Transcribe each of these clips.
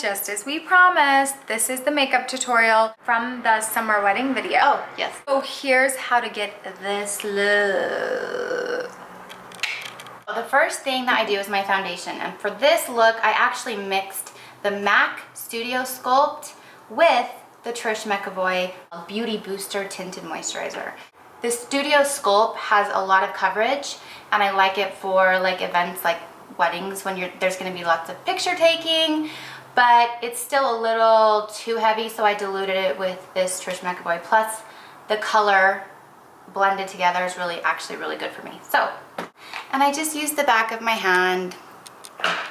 just as we promised, this is the makeup tutorial from the summer wedding video. Oh, yes. So here's how to get this look. The first thing that I do is my foundation, and for this look I actually mixed the MAC Studio Sculpt with the Trish McEvoy Beatuy Booster Tinted Moisturizer. The Studio Sculpt has a lot of coverage, and I like it for like events like weddings when there's going to be lots of picture taking, but it's still a little too heavy, so I diluted it with this Trish McEvoy. Plus the color blended together is actually really good for me. So, and I just used the back of my hand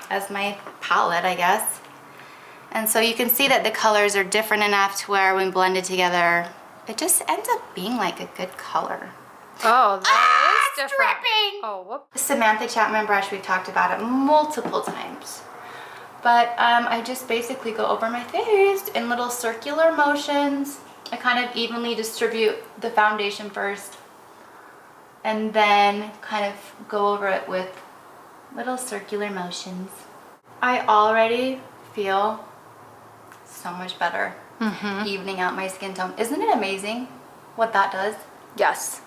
as my palette, I guess. And so you can see that the colors are different enough to where when blended together, it just ends up being like a good color. Oh, that is different. Dripping! Oh, whoop. The Samantha Chapman brush, we've talked about it multiple times. But I just basically go over my face in little circular motions. I kind of evenly distribute the foundation first, and then kind of go over it with little circular motions. I already feel so much better evening out my skin tone. Isn't it amazing what that does? Yes.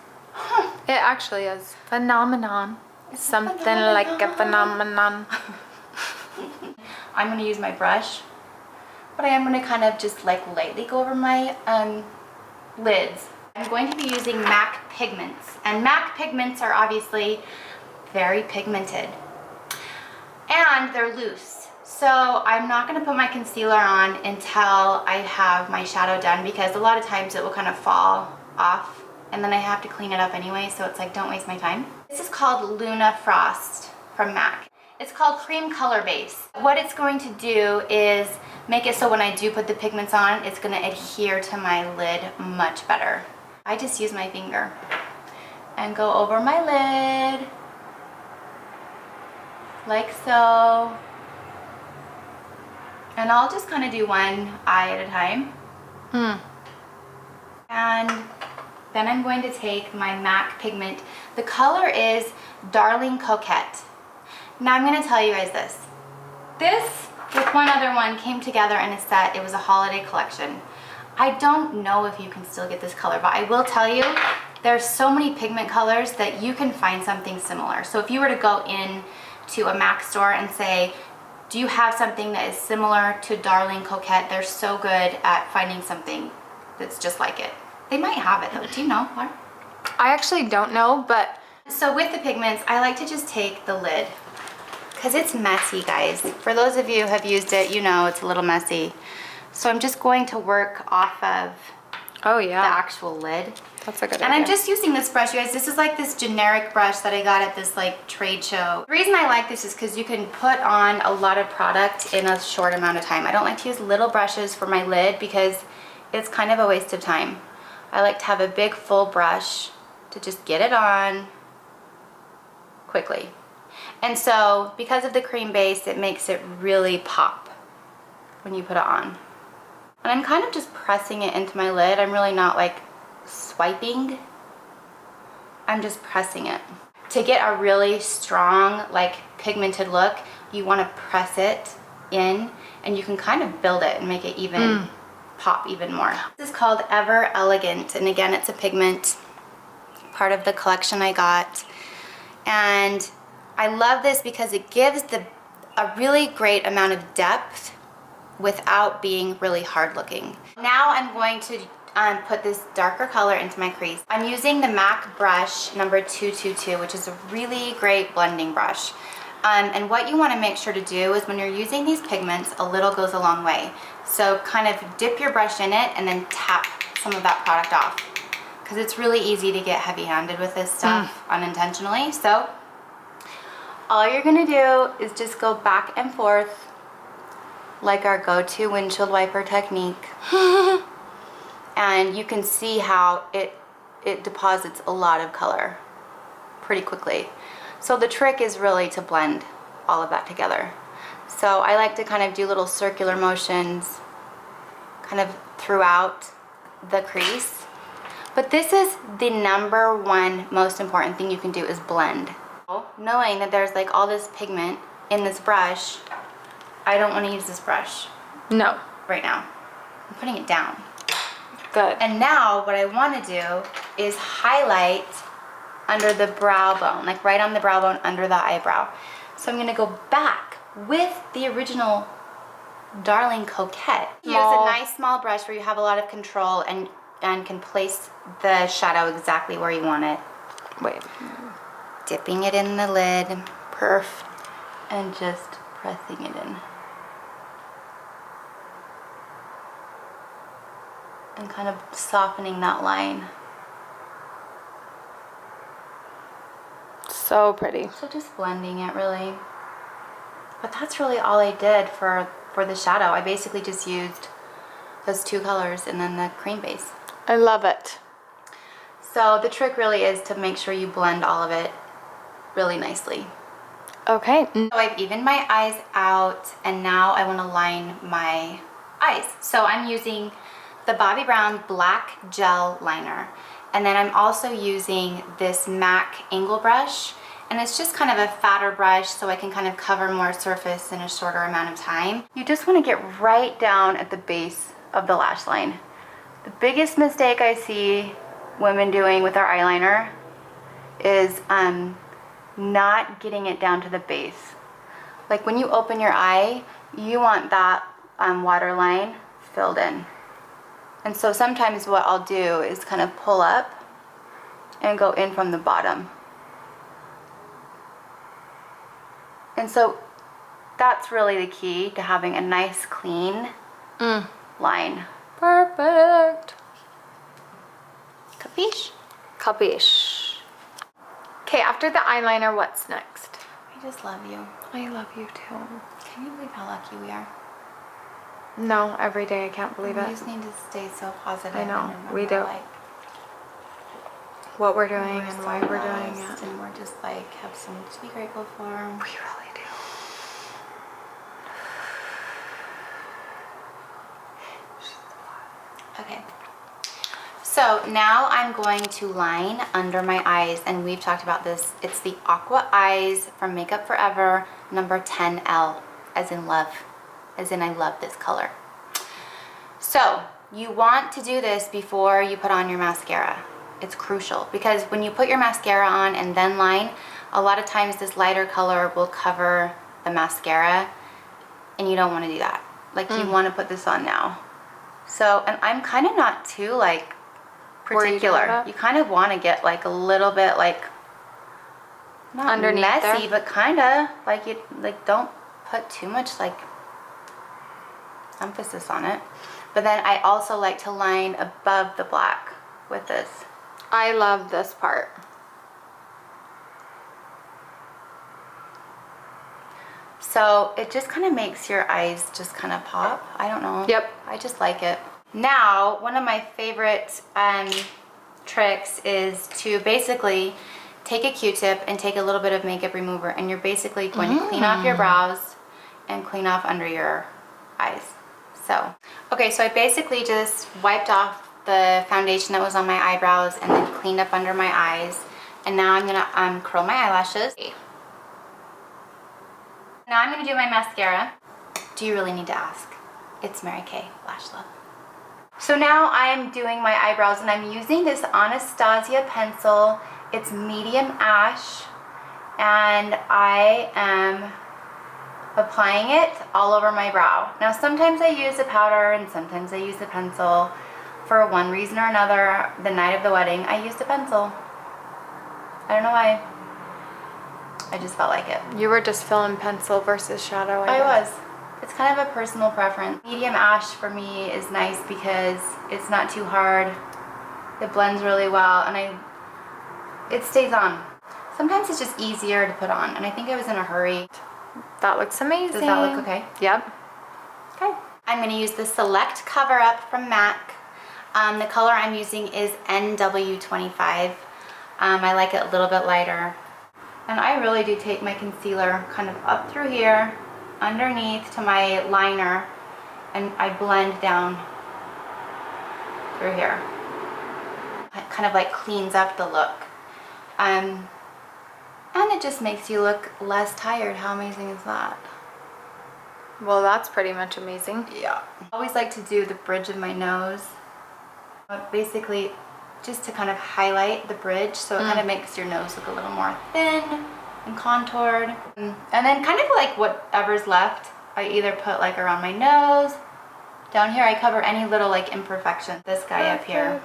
It actually is. Phenomenon. Something like a phenomenon. I'm going to use my brush, but I am going to kind of just like lightly go over my lids. I'm going to be using MAC Pigments, and MAC Pigments are obviously very pigmented, and they're loose. So I'm not going to put my concealer on until I have my shadow done, because a lot of times it will kind of fall off and then I have to clean it up anyway, so it's like, don't waste my time. This is called Luna Frost from MAC. It's called Cream Color Base. What it's going to do is make it so when I do put the pigments on, it's going to adhere to my lid much better. I just use my finger and go over my lid like so. And I'll just kind of do one eye at a time. And then I'm going to take my MAC pigment. The color is Darling Coquette. Now I'm going to tell you guys this. This with one other one came together in a set. It was a holiday collection. I don't know if you can still get this color, but I will tell you there's so many pigment colors that you can find something similar. So if you were to go in to a MAC store and say, do you have something that is similar to Darling Coquette? They're so good at finding something that's just like it. They might have it though. Do you know, Laura? I actually don't know, but... So with the pigments, I like to just take the lid, because it's messy, guys. For those of you who have used it, you know it's a little messy. So I'm just going to work off of the actual lid. That's a good And idea. I'm just using this brush, you guys. This is like this generic brush that I got at this like trade show. The reason I like this is because you can put on a lot of product in a short amount of time. I don't like to use little brushes for my lid because it's kind of a waste of time. I like to have a big full brush to just get it on quickly. And so because of the cream base, it makes it really pop when you put it on. And I'm kind of just pressing it into my lid. I'm really not like swiping. I'm just pressing it. To get a really strong like pigmented look, you want to press it in, and you can kind of build it and make it even pop even more. This is called Ever Elegant, and again it's a pigment, part of the collection I got. And I love this because it gives a really great amount of depth without being really hard looking. Now I'm going to put this darker color into my crease. I'm using the MAC brush number 222, which is a really great blending brush. And what you want to make sure to do is when you're using these pigments, a little goes a long way. So kind of dip your brush in it and then tap some of that product off, because it's really easy to get heavy-handed with this stuff unintentionally. So all you're going to do is just go back and forth like our go-to windshield wiper technique. And you can see how it deposits a lot of color pretty quickly. So the trick is really to blend all of that together. So I like to kind of do little circular motions kind of throughout the crease. But this is the number one most important thing you can do, is blend. Knowing that there's like all this pigment in this brush, I don't want to use this brush. No. right now. I'm putting it down. Good. And now what I want to do is highlight under the brow bone, like right on the brow bone under the eyebrow. So I'm going to go back with the original darling Coquette. Use a nice small brush where you have a lot of control and can place the shadow exactly where you want it. Wait. Dipping it in the lid. Perf. And just pressing it in. And kind of softening that line. So pretty. So just blending it really. But that's really all I did for the shadow. I basically just used those two colors and then the cream base. I love it. So the trick really is to make sure you blend all of it really nicely. Okay. So I've evened my eyes out and now I want to line my eyes. So I'm using the Bobbi Brown Black Gel Liner. And then I'm also using this MAC angle brush. And it's just kind of a fatter brush so I can kind of cover more surface in a shorter amount of time. You just want to get right down at the base of the lash line. The biggest mistake I see women doing with our eyeliner is not getting it down to the base. Like when you open your eye, you want that waterline filled in. And so sometimes what I'll do is kind of pull up and go in from the bottom. And so that's really the key to having a nice clean line. Perfect. Capiche? Capiche. Okay, after the eyeliner, what's next? I just love you. I love you too. Can you believe how lucky we are? No, every day I can't believe We it. just need to stay so positive. I know, and remember, we do. Like, What we're doing we're and so why we're doing blessed, it. and we're just like have so much to be grateful for. We really do. Okay. So now I'm going to line under my eyes, and we've talked about this. It's the Aqua Eyes from Makeup Forever, number 10L, as in love, as in I love this color. So you want to do this before you put on your mascara. It's crucial because when you put your mascara on and then line, a lot of times this lighter color will cover the mascara, and you don't want to do that. Like you want to put this on now. So, and I'm kind of not too like particular. You kind of want to get like a little bit like not underneath messy, there, but kind of like you like don't put too much like emphasis on it. But then I also like to line above the black with this. I love this part. So it just kind of makes your eyes just kind of pop. I don't know. Yep. I just like it. Now, one of my favorite tricks is to basically take a Q-tip and take a little bit of makeup remover, and you're basically going to clean off your brows and clean off under your eyes. So, okay, so I basically just wiped off the foundation that was on my eyebrows and then cleaned up under my eyes. And now I'm gonna curl my eyelashes. Now I'm gonna do my mascara. Do you really need to ask? It's Kay Lash Love. So now I'm doing my eyebrows, and I'm using this Anastasia pencil. It's medium ash, and I am applying it all over my brow. Now sometimes I use a powder and sometimes I use a pencil. For one reason or another, the night of the wedding, I used a pencil. I don't know why. I just felt like it. You were just filling pencil versus shadow. I was. It's kind of a personal preference. Medium ash for me is nice because it's not too hard. It blends really well, and it stays on. Sometimes it's just easier to put on, and I think I was in a hurry. That looks amazing. Does that look okay? Yep. Okay. I'm going to use the Select Cover Up from MAC. The color I'm using is NW25. I like it a little bit lighter. And I really do take my concealer kind of up through here, underneath to my liner, and I blend down through here. It kind of like cleans up the look. And it just makes you look less tired. How amazing is that? Well, that's pretty much amazing. Yeah. I always like to do the bridge of my nose. Basically, just to kind of highlight the bridge, so it kind of makes your nose look a little more thin and contoured. And then kind of like whatever's left, I either put like around my nose. Down here, I cover any little like imperfection. This guy up here.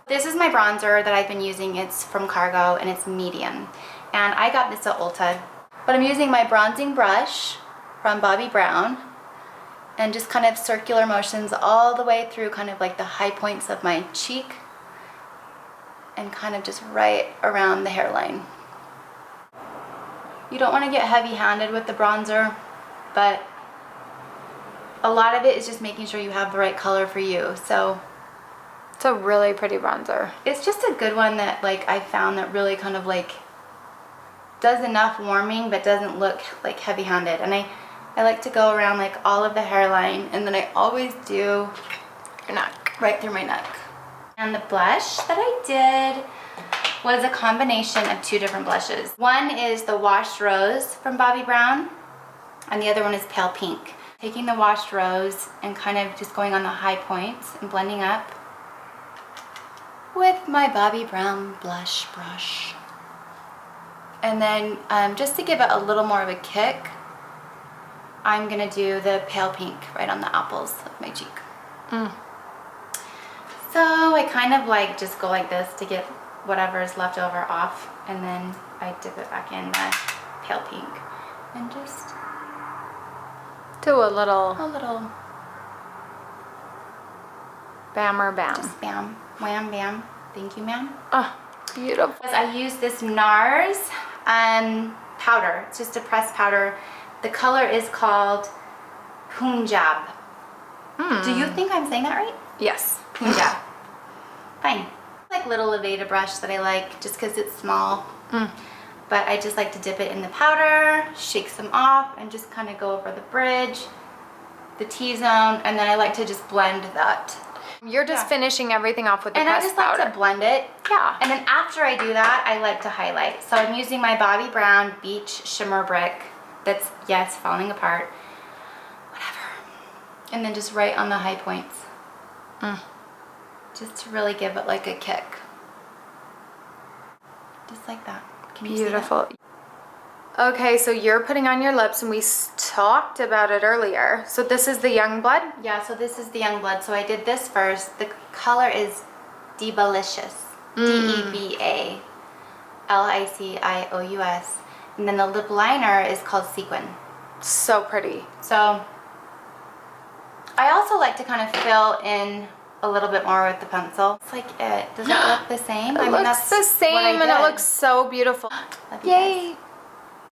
This is my bronzer that I've been using. It's from Cargo and it's medium. And I got this at Ulta. But I'm using my bronzing brush from Bobbi Brown and just kind of circular motions all the way through kind of like the high points of my cheek and kind of just right around the hairline. You don't want to get heavy-handed with the bronzer, but a lot of it is just making sure you have the right color for you. So it's a really pretty bronzer. It's just a good one that like I found that really kind of like does enough warming but doesn't look like heavy-handed. And I like to go around like all of the hairline, and then I always do your neck, right through my neck. And the blush that I did was a combination of two different blushes. One is the Washed Rose from Bobbi Brown, and the other one is Pale Pink. Taking the Washed Rose and kind of just going on the high points and blending up with my Bobbi Brown blush brush. And then just to give it a little more of a kick, I'm gonna do the Pale Pink right on the apples of my cheek. So I kind of like just go like this to get whatever is left over off, and then I dip it back in the Pale Pink and just do a little bammer bam. Just bam, wham, bam. Thank you, ma'am. Oh, beautiful. I use this Nars powder. It's just a pressed powder. The color is called Punjab. Do you think I'm saying that right? Yes. Punjab. Fine. Like little Aveda brush that I like just because it's small. But I just like to dip it in the powder, shake some off, and just kind of go over the bridge, the T-zone, and then I like to just blend that. You're just finishing everything off with the pressed powder. And I just like to blend it. Yeah. And then after I do that, I like to highlight. So I'm using my Bobbi Brown Beach Shimmer Brick that's, yes, falling apart. Whatever. And then just right on the high points. Just to really give it like a kick. Just like that. Can you see that? Beautiful. Okay, so you're putting on your lips, and we talked about it earlier. So this is the Youngblood? Yeah, so this is the Youngblood. So I did this first. The color is Debalicious. Debalicious. And then the lip liner is called Sequin. So pretty. So I also like to kind of fill in a little bit more with the pencil. It's like it. Does it look the same? It looks the same, and it looks so beautiful. Love you guys. Yay.